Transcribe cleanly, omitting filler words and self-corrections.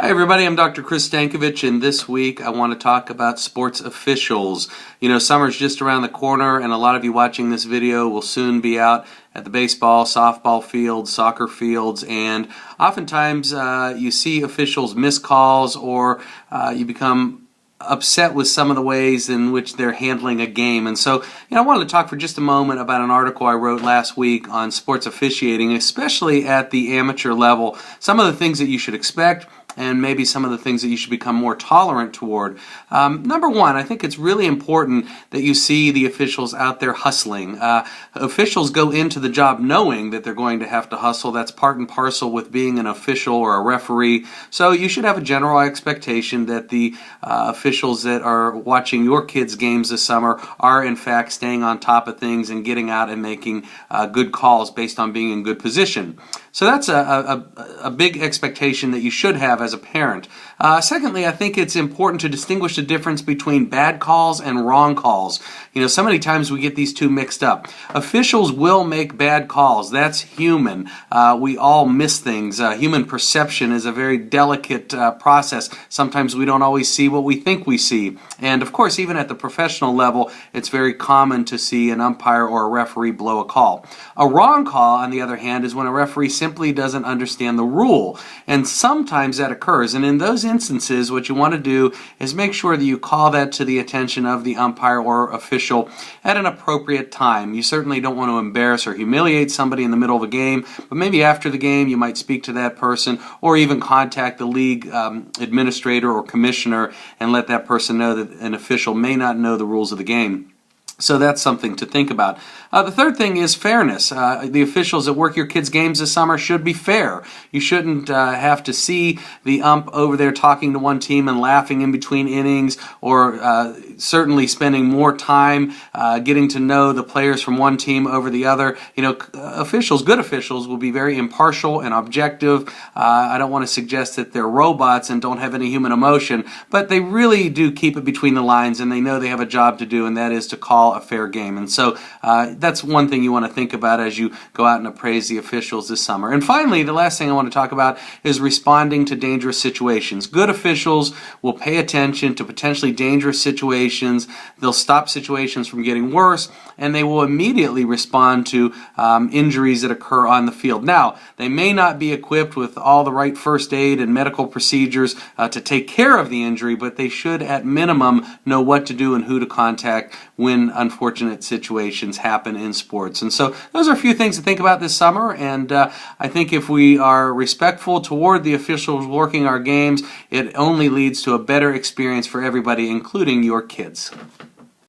Hi everybody, I'm Dr. Stankovich, and this week I want to talk about sports officials. You know, summer's just around the corner, and a lot of you watching this video will soon be out at the baseball, softball fields, soccer fields, and oftentimes you see officials miss calls or you become upset with some of the ways in which they're handling a game. And so, I wanted to talk for just a moment about an article I wrote last week on sports officiating, especially at the amateur level. Some of the things that you should expect and maybe some of the things that you should become more tolerant toward. Number one, I think it's really important that you see the officials out there hustling. Officials go into the job knowing that they're going to have to hustle. That's part and parcel with being an official or a referee. So you should have a general expectation that the officials that are watching your kids' games this summer are in fact staying on top of things and getting out and making good calls based on being in good position. So that's a big expectation that you should have as a parent. Secondly, I think it's important to distinguish the difference between bad calls and wrong calls. You know, so many times we get these two mixed up. Officials will make bad calls. That's human. We all miss things. Human perception is a very delicate process. Sometimes we don't always see what we think we see. And of course, even at the professional level, it's very common to see an umpire or a referee blow a call. A wrong call, on the other hand, is when a referee simply doesn't understand the rule. And sometimes that occurs. And in those instances, what you want to do is make sure that you call that to the attention of the umpire or official at an appropriate time. You certainly don't want to embarrass or humiliate somebody in the middle of a game, but maybe after the game you might speak to that person or even contact the league administrator or commissioner and let that person know that an official may not know the rules of the game. So that's something to think about. The third thing is fairness. The officials that work your kids' games this summer should be fair. You shouldn't have to see the ump over there talking to one team and laughing in between innings, or certainly spending more time getting to know the players from one team over the other. You know, officials, good officials, will be very impartial and objective. I don't want to suggest that they're robots and don't have any human emotion, but they really do keep it between the lines, and they know they have a job to do, and that is to call a fair game. And so that's one thing you want to think about as you go out and appraise the officials this summer. And finally, the last thing I want to talk about is responding to dangerous situations. Good officials will pay attention to potentially dangerous situations. They'll stop situations from getting worse, and they will immediately respond to injuries that occur on the field. Now, they may not be equipped with all the right first aid and medical procedures to take care of the injury, but they should at minimum know what to do and who to contact when unfortunate situations happen in sports. And so those are a few things to think about this summer, and I think if we are respectful toward the officials working our games, it only leads to a better experience for everybody, including your kids.